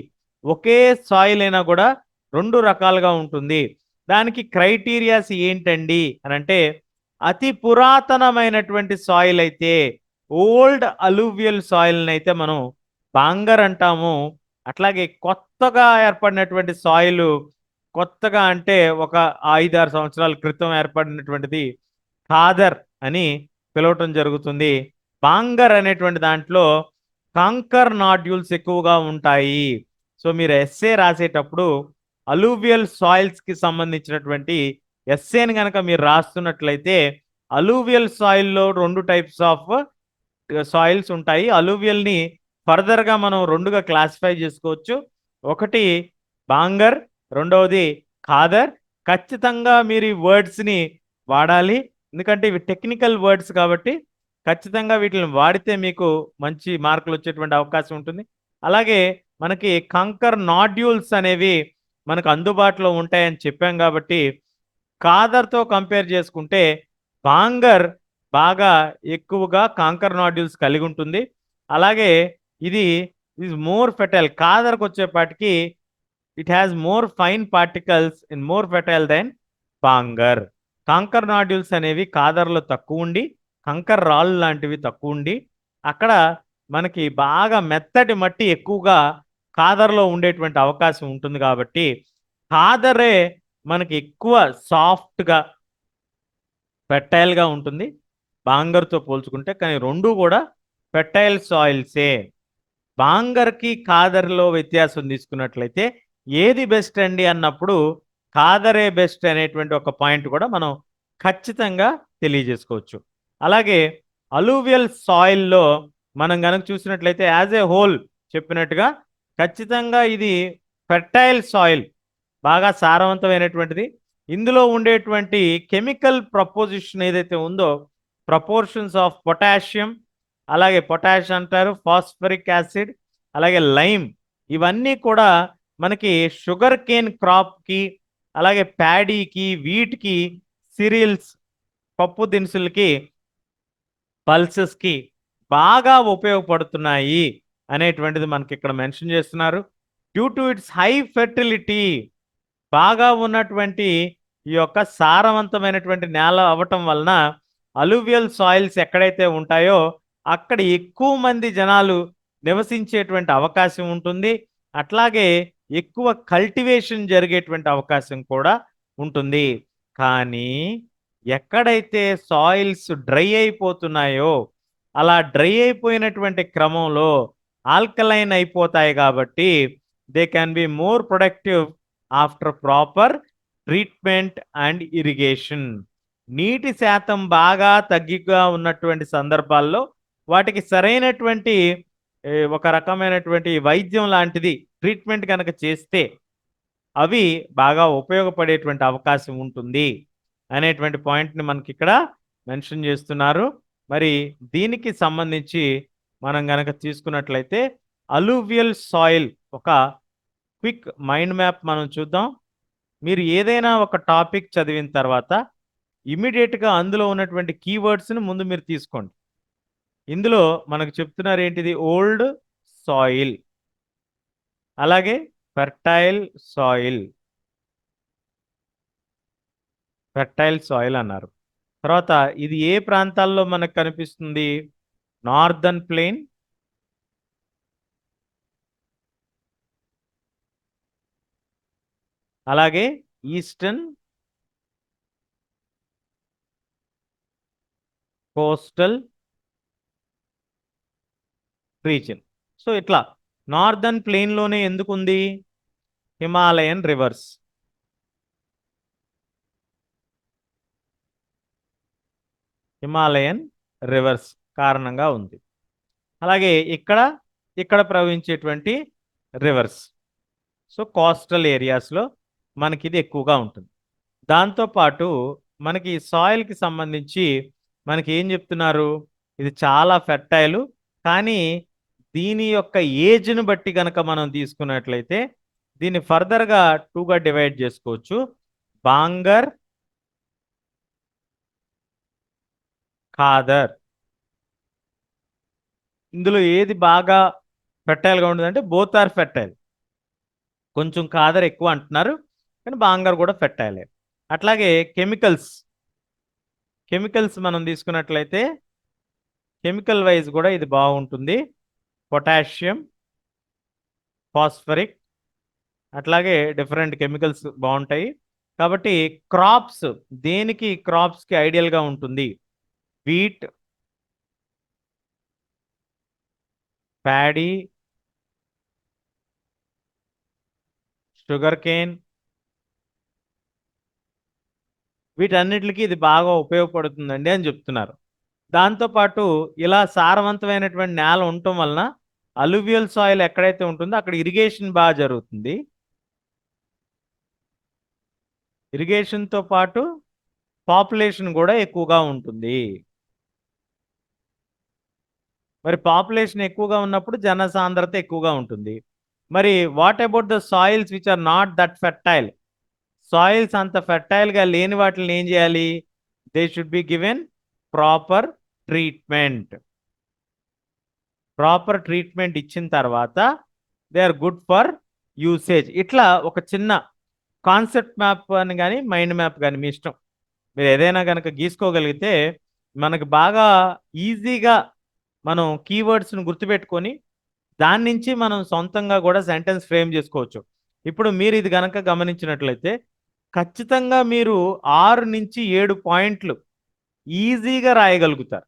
ఒకే సాయిల్ అయినా కూడా 2 రకాలుగా ఉంటుంది. దానికి క్రైటీరియాస్ ఏంటండి అనంటే, అతి పురాతనమైనటువంటి సాయిల్ అయితే, ఓల్డ్ అలూవియల్ సాయిల్‌నైతే మనం బాంగర్ అంటాము. అట్లాగే కొత్తగా ఏర్పడినటువంటి సాయిలు, కొత్తగా అంటే ఒక 5, 6 సంవత్సరాల క్రితం ఏర్పడినటువంటిది ఖాదర్ అని పిలవటం జరుగుతుంది. బాంగర్ అనేటువంటి దాంట్లో కాంకర్ నాడ్యూల్స్ ఎక్కువగా ఉంటాయి. సో మీరు ఎస్సే రాసేటప్పుడు అలూవియల్ సాయిల్స్కి సంబంధించినటువంటి ఎస్సేని కనుక మీరు రాస్తున్నట్లయితే, అలూవియల్ సాయిల్లో 2 టైప్స్ ఆఫ్ సాయిల్స్ ఉంటాయి. అలూవియల్ని ఫర్దర్గా మనం 2గా క్లాసిఫై చేసుకోవచ్చు. ఒకటి బాంగర్, రెండవది ఖాదర్. ఖచ్చితంగా మీరు ఈ వర్డ్స్ని వాడాలి, ఎందుకంటే ఇవి టెక్నికల్ వర్డ్స్ కాబట్టి ఖచ్చితంగా వీటిని వాడితే మీకు మంచి మార్కులు వచ్చేటువంటి అవకాశం ఉంటుంది. అలాగే మనకి కంకర్ నాడ్యూల్స్ అనేవి మనకు అందుబాటులో ఉంటాయని చెప్పాం కాబట్టి ఖాదర్తో కంపేర్ చేసుకుంటే బాంగర్ బాగా ఎక్కువగా కాంకర్ నాడ్యూల్స్ కలిగి ఉంటుంది. అలాగే ఇది ఈజ్ మోర్ ఫెటైల్. ఖాదర్కి వచ్చేపాటికి it has more fine particles in more fertile than bhangar. Kankar nodules అనేవి ఖాదర్లో తక్కువ ఉండి, కంకర్ రాళ్ళు లాంటివి తక్కువ ఉండి, అక్కడ మనకి బాగా మెత్తటి మట్టి ఎక్కువగా ఖాదర్లో ఉండేటువంటి అవకాశం ఉంటుంది కాబట్టి ఖాదరే మనకి ఎక్కువ సాఫ్ట్గా, ఫెర్టైల్గా ఉంటుంది బాంగర్తో పోల్చుకుంటే. కానీ 2 కూడా ఫెర్టైల్ సాయిల్సే. బాంగర్కి ఖాదర్లో వ్యత్యాసం తీసుకున్నట్లయితే ఏది బెస్ట్ అండి అన్నప్పుడు ఖాదరే బెస్ట్ అనేటువంటి ఒక పాయింట్ కూడా మనం ఖచ్చితంగా తెలియజేసుకోవచ్చు. అలాగే అలూవియల్ సాయిల్లో మనం కనుక చూసినట్లయితే యాజ్ ఏ హోల్ చెప్పినట్టుగా ఖచ్చితంగా ఇది ఫెర్టైల్ సాయిల్, బాగా సారవంతమైనటువంటిది. ఇందులో ఉండేటువంటి కెమికల్ ప్రపోజిషన్ ఏదైతే ఉందో, ప్రపోర్షన్స్ ఆఫ్ పొటాషియం, అలాగే పొటాష్ అంటారు, ఫాస్ఫరిక్ యాసిడ్, అలాగే లైమ్, ఇవన్నీ కూడా మనకి షుగర్ కేన్ క్రాప్కి, అలాగే ప్యాడీకి, వీట్కి, సిరియల్స్, పప్పు దినుసులకి, పల్సెస్కి బాగా ఉపయోగపడుతున్నాయి అనేటువంటిది మనకి ఇక్కడ మెన్షన్ చేస్తున్నారు. Due to it's high fertility, బాగా ఉన్నటువంటి ఈ యొక్క సారవంతమైనటువంటి నేల అవ్వటం వలన అలూవియల్ సాయిల్స్ ఎక్కడైతే ఉంటాయో అక్కడ ఎక్కువ మంది జనాలు నివసించేటువంటి అవకాశం ఉంటుంది. అట్లాగే ఎక్కువ కల్టివేషన్ జరిగేటువంటి అవకాశం కూడా ఉంటుంది. కానీ ఎక్కడైతే సాయిల్స్ డ్రై అయిపోతున్నాయో, అలా డ్రై అయిపోయినటువంటి క్రమంలో ఆల్కలైన్ అయిపోతాయి కాబట్టి they can be more productive after proper treatment and irrigation. నీటి శాతం బాగా తగ్గిగా ఉన్నటువంటి సందర్భాల్లో వాటికి సరైనటువంటి ఒక రకమైనటువంటి వైద్యం లాంటిది ట్రీట్మెంట్ కనుక చేస్తే అవి బాగా ఉపయోగపడేటువంటి అవకాశం ఉంటుంది అనేటువంటి పాయింట్ని మనకి ఇక్కడ మెన్షన్ చేస్తున్నారు. మరి దీనికి సంబంధించి మనం గనక తీసుకున్నట్లయితే అలూవియల్ సాయిల్ ఒక క్విక్ మైండ్ మ్యాప్ మనం చూద్దాం. మీరు ఏదైనా ఒక టాపిక్ చదివిన తర్వాత ఇమ్మీడియట్గా అందులో ఉన్నటువంటి కీవర్డ్స్ని ముందు మీరు తీసుకోండి. ఇందులో మనకు చెప్తున్నారు ఏంటిది, ఓల్డ్ సాయిల్, అలాగే ఫెర్టైల్ సాయిల్, ఫెర్టైల్ సాయిల్ అన్నారు. తర్వాత ఇది ఏ ప్రాంతాల్లో మనకు కనిపిస్తుంది? నార్దర్న్ ప్లెయిన్, అలాగే ఈస్టర్న్ కోస్టల్ రీజియన్. సో ఇట్లా నార్దర్న్ ప్లెయిన్లోనే ఎందుకుంది? హిమాలయన్ రివర్స్. హిమాలయన్ రివర్స్ కారణంగా ఉంది. అలాగే ఇక్కడ ప్రవహించేటువంటి రివర్స్. సో కోస్టల్ ఏరియాస్లో మనకి ఇది ఎక్కువగా ఉంటుంది. దాంతోపాటు మనకి సాయిల్కి సంబంధించి మనకి ఏం చెప్తున్నారు? ఇది చాలా ఫెర్టైలు, కానీ దీని యొక్క ఏజ్ను బట్టి కనుక మనం తీసుకున్నట్లయితే దీన్ని ఫర్దర్గా 2గా డివైడ్ చేసుకోవచ్చు. బాంగర్, ఖాదర్. ఇందులో ఏది బాగా ఫెర్టైల్గా ఉంటుందంటే బోత్ ఆర్ ఫెర్టైల్. కొంచెం ఖాదర్ ఎక్కువ అంటున్నారు, కానీ బాంగర్ కూడా ఫెర్టైలే. అట్లాగే కెమికల్స్ మనం తీసుకున్నట్లయితే కెమికల్ వైజ్ కూడా ఇది బాగుంటుంది. పొటాషియం, ఫాస్ఫరిక్, అట్లాగే డిఫరెంట్ కెమికల్స్ బాగుంటాయి. కాబట్టి క్రాప్స్కి ఐడియల్గా ఉంటుంది? వీట్, ప్యాడీ, షుగర్ కేన్, వీటన్నిటికి ఇది బాగా ఉపయోగపడుతుందండి అని చెప్తున్నారు. దాంతోపాటు ఇలా సారవంతమైనటువంటి నేల ఉండటం వలన అలువియల్ సాయిల్ ఎక్కడైతే ఉంటుందో అక్కడ ఇరిగేషన్ బాగా జరుగుతుంది. ఇరిగేషన్తో పాటు పాపులేషన్ కూడా ఎక్కువగా ఉంటుంది. మరి పాపులేషన్ ఎక్కువగా ఉన్నప్పుడు జనసాంద్రత ఎక్కువగా ఉంటుంది. మరి what about the soils which are not that fertile? Soils అంత ఫెర్టైల్గా లేని వాటిని ఏం చేయాలి? They should be given proper treatment. Proper treatment ఇచ్చిన తర్వాత they are good for usage. ఇట్లా ఒక చిన్న కాన్సెప్ట్ మ్యాప్ అని కానీ మైండ్ మ్యాప్ కానీ మీ ఇష్టం, మీరు ఏదైనా కనుక గీసుకోగలిగితే మనకు బాగా ఈజీగా మనం కీవర్డ్స్ని గుర్తుపెట్టుకొని దాని నుంచి మనం సొంతంగా కూడా సెంటెన్స్ ఫ్రేమ్ చేసుకోవచ్చు. ఇప్పుడు మీరు ఇది కనుక గమనించినట్లయితే ఖచ్చితంగా మీరు 6 నుంచి 7 పాయింట్లు ఈజీగా రాయగలుగుతారు.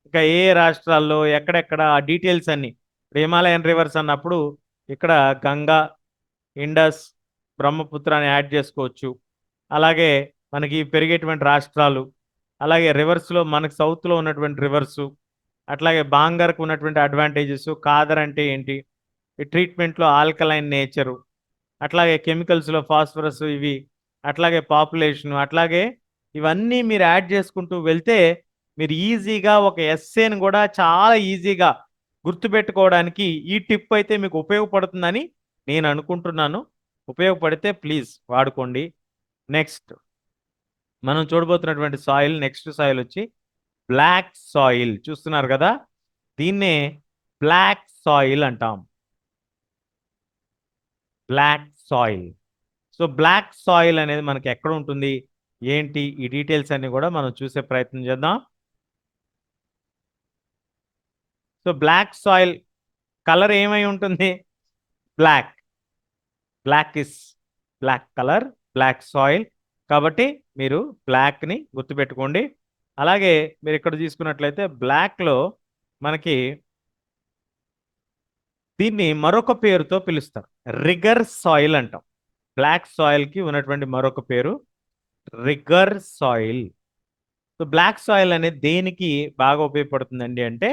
ఇక ఏ రాష్ట్రాల్లో ఎక్కడెక్కడ ఆ డీటెయిల్స్ అన్నీ. ఇప్పుడు హిమాలయన్ రివర్స్ అన్నప్పుడు ఇక్కడ గంగా, ఇండస్, బ్రహ్మపుత్ర అని యాడ్ చేసుకోవచ్చు. అలాగే మనకి పెరిగేటువంటి రాష్ట్రాలు, అలాగే రివర్స్లో మనకు సౌత్లో ఉన్నటువంటి రివర్సు, అట్లాగే బాంగర్కు ఉన్నటువంటి అడ్వాంటేజెస్, ఖాదర్ అంటే ఏంటి, ఈ ట్రీట్మెంట్లో ఆల్కలైన్ నేచరు, అట్లాగే కెమికల్స్లో ఫాస్ఫరస్ ఇవి, అట్లాగే పాపులేషను, అట్లాగే ఇవన్నీ మీరు యాడ్ చేసుకుంటూ వెళ్తే మీరు ఈజీగా ఒక ఎస్సేని కూడా చాలా ఈజీగా గుర్తుపెట్టుకోవడానికి ఈ టిప్ అయితే మీకు ఉపయోగపడుతుందని నేను అనుకుంటున్నాను. ఉపయోగపడితే ప్లీజ్ వాడుకోండి. నెక్స్ట్ మనం చూడబోతున్నటువంటి సాయిల్, నెక్స్ట్ సాయిల్ వచ్చి బ్లాక్ సాయిల్. చూస్తున్నారు కదా, దీన్నే బ్లాక్ సాయిల్ అంటాం. Black soil. So black soil అనేది మనకి ఎక్కడ ఉంటుంది ఏంటి, ఈ డీటెయిల్స్ అన్ని కూడా మనం చూసే ప్రయత్నం చేద్దాం. సో బ్లాక్ సాయిల్ కలర్ ఏమై ఉంటుంది? Black. Is black colour, black soil. కాబట్టి మీరు బ్లాక్ని గుర్తుపెట్టుకోండి. అలాగే మీరు ఇక్కడ తీసుకున్నట్లయితే బ్లాక్లో మనకి దీన్ని మరొక పేరుతో పిలుస్తారు, రిగర్ సాయిల్ అంటాం. బ్లాక్ సాయిల్కి ఉన్నటువంటి మరొక పేరు regur soil. So black soil అనేది దేనికి బాగా ఉపయోగపడుతుందండి అంటే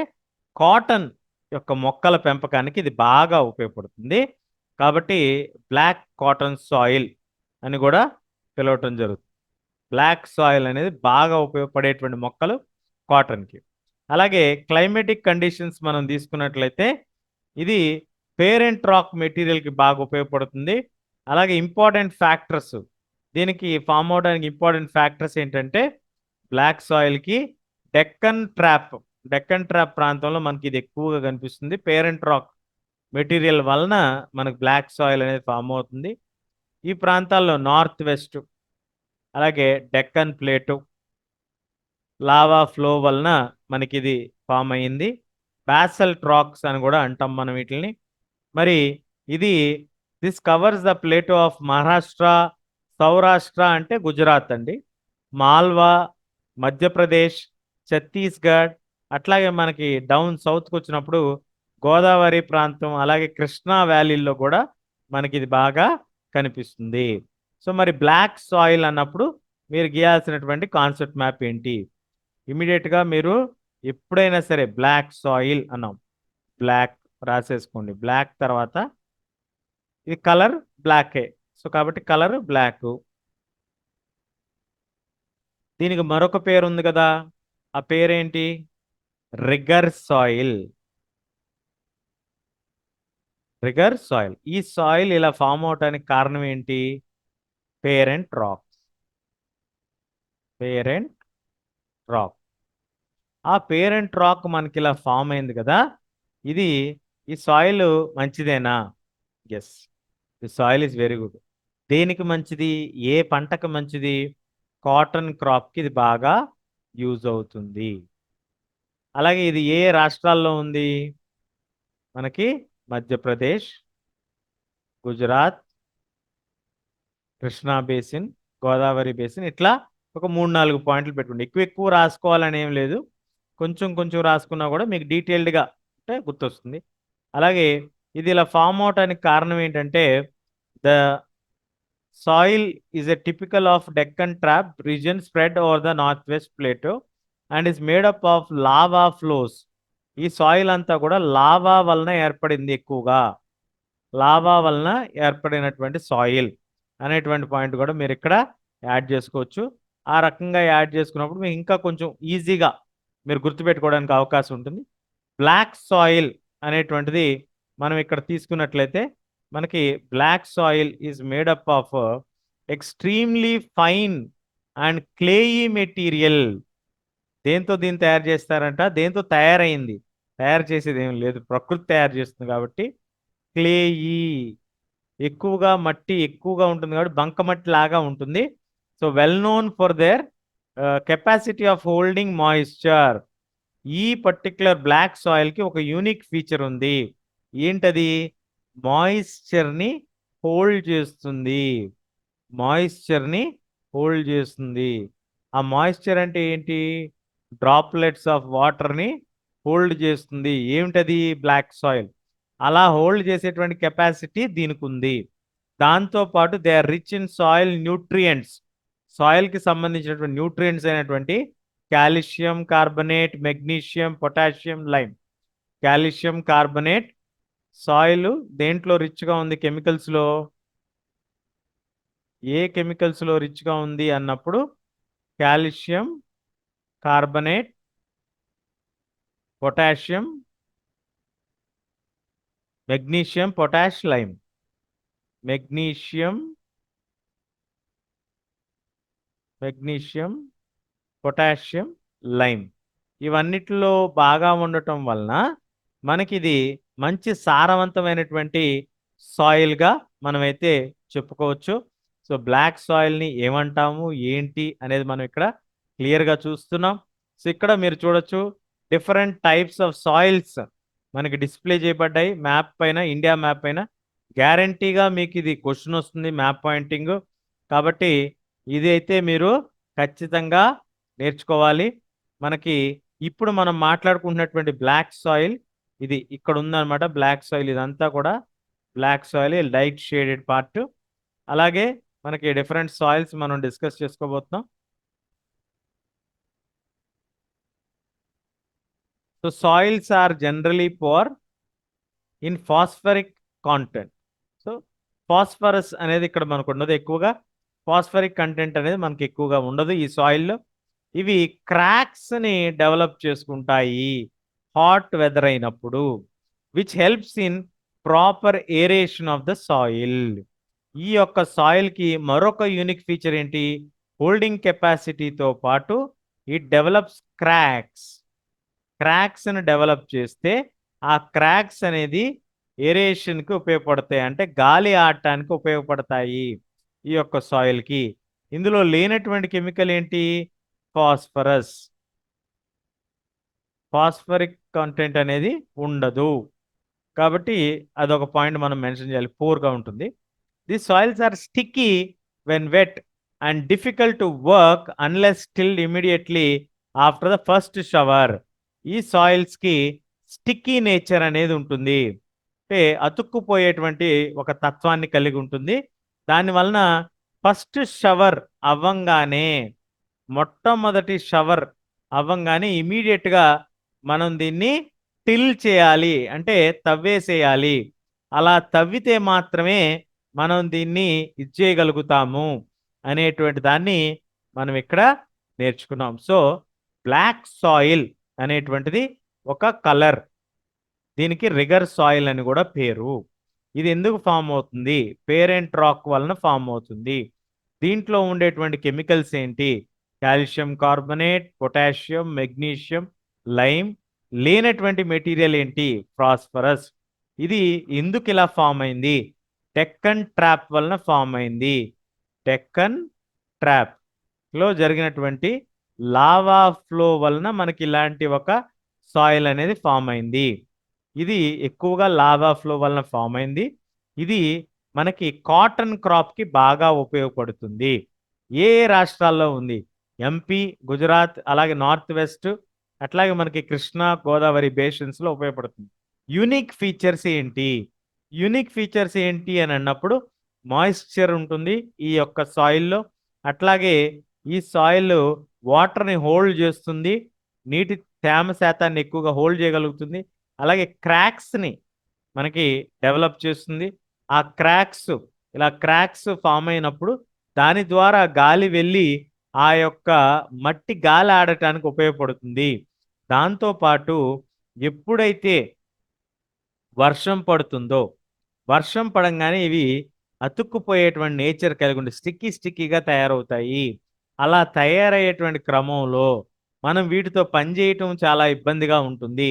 కాటన్ యొక్క మొక్కల పెంపకానికి ఇది బాగా ఉపయోగపడుతుంది. కాబట్టి బ్లాక్ కాటన్ సాయిల్ అని కూడా పిలవటం జరుగుతుంది. బ్లాక్ సాయిల్ అనేది బాగా ఉపయోగపడేటువంటి మొక్కలు కాటన్కి. అలాగే క్లైమేటిక్ కండిషన్స్ మనం తీసుకున్నట్లయితే ఇది పేరెంట్ రాక్ మెటీరియల్కి బాగా ఉపయోగపడుతుంది. అలాగే ఇంపార్టెంట్ ఫ్యాక్టర్స్ దీనికి ఫామ్ అవడానికి ఇంపార్టెంట్ ఫ్యాక్టర్స్ ఏంటంటే బ్లాక్ సాయిల్కి డెక్కన్ ట్రాప్ ప్రాంతంలో మనకి ఇది ఎక్కువగా కనిపిస్తుంది. పేరెంట్ రాక్ మెటీరియల్ వలన మనకు బ్లాక్ సాయిల్ అనేది ఫామ్ అవుతుంది. ఈ ప్రాంతాల్లో నార్త్ వెస్ట్, అలాగే డెక్కన్ ప్లేటు, లావా ఫ్లో వలన మనకి ఇది ఫామ్ అయింది. బాసల్ట్ రాక్స్ అని కూడా అంటాం మనం వీటిని. మరి ఇది this covers the Plato of Maharashtra, Saurashtra అంటే గుజరాత్ అండి, మాల్వా, మధ్యప్రదేశ్, ఛత్తీస్గఢ్, అట్లాగే మనకి డౌన్ సౌత్కి వచ్చినప్పుడు గోదావరి ప్రాంతం, అలాగే కృష్ణా వ్యాలీల్లో కూడా మనకి ఇది బాగా కనిపిస్తుంది. సో మరి బ్లాక్ సాయిల్ అన్నప్పుడు మీరు గీయాల్సినటువంటి కాన్సెప్ట్ మ్యాప్ ఏంటి? ఇమీడియట్గా మీరు ఎప్పుడైనా సరే బ్లాక్ సాయిల్ అన్నాం, బ్లాక్ రాసేసుకోండి. బ్లాక్ తర్వాత ఇది కలర్ బ్లాకే, సో కాబట్టి కలర్ బ్లాక్. దీనికి మరొక పేరు ఉంది కదా, ఆ పేరేంటి? Regur soil. Regur soil. ఈ సాయిల్ ఇలా ఫామ్ అవటానికి కారణం ఏంటి? Parent rocks. Parent rock. ఆ పేరెంట్ రాక్ మనకి ఇలా ఫామ్ అయింది కదా, ఇది ఈ సాయిల్ మంచిదేనా? Yes, the soil is very good. దేనికి మంచిది? ఏ పంటకు మంచిది? కాటన్ క్రాప్కి ఇది బాగా యూజ్ అవుతుంది. అలాగే ఇది ఏ రాష్ట్రాల్లో ఉంది? మనకి మధ్యప్రదేశ్, గుజరాత్, కృష్ణా బేసిన్, గోదావరి బేసిన్, ఇట్లా ఒక 3-4 పాయింట్లు పెట్టుకోండి. ఎక్కువ ఎక్కువ రాసుకోవాలని ఏం లేదు, కొంచెం కొంచెం రాసుకున్నా కూడా మీకు డీటెయిల్డ్గా అంటే గుర్తొస్తుంది. అలాగే ఇది ఇలా ఫామ్ అవటానికి కారణం ఏంటంటే the soil is a typical of Deccan trap reason spread over the north west Plato and is made up of lava flows. ఈ సాయిల్ అంతా కూడా లావా వలన ఏర్పడింది, ఎక్కువగా లావా వలన ఏర్పడినటువంటి సాయిల్ అనేటువంటి పాయింట్ కూడా మీరు ఇక్కడ యాడ్ చేసుకోవచ్చు. ఆ రకంగా యాడ్ చేసుకున్నప్పుడు మీకు ఇంకా కొంచెం ఈజీగా మీరు గుర్తుపెట్టుకోవడానికి అవకాశం ఉంటుంది. బ్లాక్ సాయిల్ అనేటువంటిది మనం ఇక్కడ తీసుకున్నట్లయితే మనకి black soil is made up of extremely fine and clayey material. దేంతో దీన్ని తయారు చేస్తారంట? దేంతో తయారైంది? తయారు చేసేది ఏం లేదు, ప్రకృతి తయారు చేస్తుంది కాబట్టి క్లేయి. ఎక్కువగా మట్టి ఎక్కువగా ఉంటుంది కాబట్టి బంకమట్టి లాగా ఉంటుంది. So well known for their capacity of holding moisture. ఈ పర్టిక్యులర్ బ్లాక్ సాయిల్కి ఒక యూనిక్ ఫీచర్ ఉంది. ఏంటది? మాయిశ్చర్ని హోల్డ్ చేస్తుంది. మాయిశ్చర్ని హోల్డ్ చేస్తుంది. ఆ మాయిశ్చర్ అంటే ఏంటి? డ్రాప్లెట్స్ ఆఫ్ వాటర్ని హోల్డ్ చేస్తుంది. ఏమిటది? Black soil. అలా హోల్డ్ చేసేటువంటి కెపాసిటీ దీనికి ఉంది. దాంతోపాటు they are rich in soil nutrients. సాయిల్కి సంబంధించినటువంటి న్యూట్రియంట్స్ అయినటువంటి calcium carbonate, magnesium, potassium, lime. Calcium carbonate soil దేంట్లో రిచ్గా ఉంది? కెమికల్స్లో. ఏ కెమికల్స్లో రిచ్గా ఉంది అన్నప్పుడు calcium carbonate, potassium, magnesium, potash, lime. Magnesium, magnesium, potassium, lime. ఇవన్నిటిలో బాగా ఉండటం వలన మనకి ఇది మంచి సారవంతమైనటువంటి సాయిల్గా మనమైతే చెప్పుకోవచ్చు. సో బ్లాక్ సాయిల్ని ఏమంటాము, ఏంటి అనేది మనం ఇక్కడ క్లియర్గా చూస్తున్నాం. సో ఇక్కడ మీరు చూడొచ్చు డిఫరెంట్ టైప్స్ ఆఫ్ సాయిల్స్ మనకి డిస్ప్లే చేయబడ్డాయి మ్యాప్ పైన, ఇండియా మ్యాప్ పైన. గ్యారంటీగా మీకు ఇది క్వశ్చన్ వస్తుంది, మ్యాప్ పాయింటింగ్. కాబట్టి ఇది అయితే మీరు ఖచ్చితంగా నేర్చుకోవాలి. మనకి ఇప్పుడు మనం మాట్లాడుకుంటున్నటువంటి బ్లాక్ సాయిల్ ఇది ఇక్కడ ఉందన్నమాట. బ్లాక్ సాయిల్ ఇదంతా కూడా black soil, light shaded part. అలాగే మనకి డిఫరెంట్ సాయిల్స్ మనం డిస్కస్ చేసుకోబోతున్నాం. So soils are generally poor in phosphoric content. So phosphorus అనేది ఇక్కడ మనకు ఉండదు ఎక్కువగా. ఫాస్ఫరిక్ కంటెంట్ అనేది మనకి ఎక్కువగా ఉండదు ఈ సాయిల్లో. ఇవి క్రాక్స్ని డెవలప్ చేసుకుంటాయి హాట్ వెదర్ అయినప్పుడు, which helps in proper aeration of the soil. ఈ యొక్క సాయిల్కి మరొక యూనిక్ ఫీచర్ ఏంటి? హోల్డింగ్ కెపాసిటీతో పాటు ఇట్ డెవలప్స్ క్రాక్స్. క్రాక్స్ని డెవలప్ చేస్తే ఆ క్రాక్స్ అనేది ఏరేషన్కి ఉపయోగపడతాయి, అంటే గాలి ఆడటానికి ఉపయోగపడతాయి ఈ యొక్క సాయిల్కి. ఇందులో లేనటువంటి కెమికల్ ఏంటి? ఫాస్ఫరస్. ఫాస్ఫరిక్ కంటెంట్ అనేది ఉండదు. కాబట్టి అదొక పాయింట్ మనం మెన్షన్ చేయాలి. పూర్‌గా ఉంటుంది. The soils are sticky when wet and difficult to work unless tilled immediately after the first shower. ఈ సాయిల్స్‌కి స్టిక్కీ నేచర్ అనేది ఉంటుంది. అంటే అతుక్కుపోయేటువంటి ఒక తత్వాన్ని కలిగి ఉంటుంది. దాని వలన ఫస్ట్ షవర్ అవ్వంగానే, మొట్టమొదటి షవర్ అవ్వంగానే ఇమ్మీడియేట్‌గా మనం దీన్ని టిల్ చేయాలి. అంటే తవ్వేసేయాలి. అలా తవ్వితే మాత్రమే మనం దీన్ని చేయగలుగుతాము అనేటువంటి దాన్ని మనం ఇక్కడ నేర్చుకున్నాం. సో, బ్లాక్ సాయిల్ అనేటువంటిది ఒక కలర్. దీనికి రిగర్ సాయిల్ అని కూడా పేరు. ఇది ఎందుకు ఫామ్ అవుతుంది? పేరెంట్ రాక్ వలన ఫామ్ అవుతుంది. దీంట్లో ఉండేటువంటి కెమికల్స్ ఏంటి? Calcium carbonate, potassium, magnesium, lime. లేనటువంటి మెటీరియల్ ఏంటి? ఫాస్ఫరస్. ఇది ఎందుకు ఇలా ఫామ్ అయింది? డెక్కన్ ట్రాప్ వలన ఫామ్ అయింది. డెక్కన్ ట్రాప్‌లో జరిగినటువంటి లావా ఫ్లో వలన మనకి ఇలాంటి ఒక సాయిల్ అనేది ఫామ్ అయింది. ఇది ఎక్కువగా లావా ఫ్లో వలన ఫామ్ అయింది. ఇది మనకి కాటన్ క్రాప్‌కి బాగా ఉపయోగపడుతుంది. ఏ ఏ రాష్ట్రాల్లో ఉంది? ఎంపీ, గుజరాత్, అలాగే నార్త్ వెస్ట్, అట్లాగే మనకి కృష్ణా, గోదావరి బేసిన్స్‌లో ఉపయోగపడుతుంది. యూనిక్ ఫీచర్స్ ఏంటి? యూనిక్ ఫీచర్స్ ఏంటి అని అన్నప్పుడు మాయిశ్చర్ ఉంటుంది ఈ యొక్క సాయిల్‌లో. అట్లాగే ఈ సాయిల్ వాటర్‌ని హోల్డ్ చేస్తుంది. నీటి తేమ శాతాన్ని ఎక్కువగా హోల్డ్ చేయగలుగుతుంది. అలాగే క్రాక్స్‌ని మనకి డెవలప్ చేస్తుంది. ఆ క్రాక్స్, ఇలా క్రాక్స్ ఫామ్ అయినప్పుడు దాని ద్వారా గాలి వెళ్ళి ఆ యొక్క మట్టి గాలి ఆడటానికి ఉపయోగపడుతుంది. దాంతో పాటు ఎప్పుడైతే వర్షం పడుతుందో, వర్షం పడంగానే ఇవి అతుక్కుపోయేటువంటి నేచర్ కలిగి ఉండి స్టిక్కీగా తయారవుతాయి. అలా తయారయ్యేటువంటి క్రమంలో మనం వీటితో పని చేయటం చాలా ఇబ్బందిగా ఉంటుంది.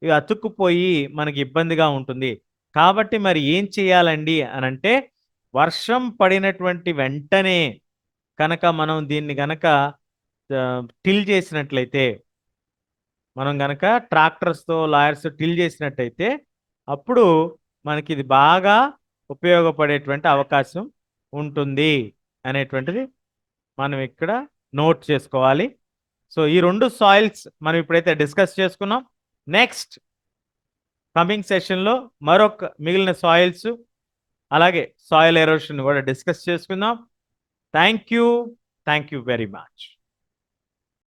ఇవి అతుక్కుపోయి మనకి ఇబ్బందిగా ఉంటుంది. కాబట్టి మరి ఏం చేయాలండి అనంటే, వర్షం పడినటువంటి వెంటనే కనుక మనం దీన్ని గనక టిల్ చేసినట్లయితే, మనం గనక ట్రాక్టర్స్‌తో, లాయర్స్‌తో టిల్ చేసినట్టయితే, అప్పుడు మనకిది బాగా ఉపయోగపడేటువంటి అవకాశం ఉంటుంది అనేటువంటిది మనం ఇక్కడ నోట్ చేసుకోవాలి. సో, ఈ 2 సాయిల్స్ మనం ఇప్పుడైతే డిస్కస్ చేసుకున్నాం. నెక్స్ట్ కమింగ్ సెషన్‌లో మరొక మిగిలిన సాయిల్స్, అలాగే సాయిల్ ఎరోషన్ కూడా డిస్కస్ చేసుకుందాం. Thank you. Thank you very much.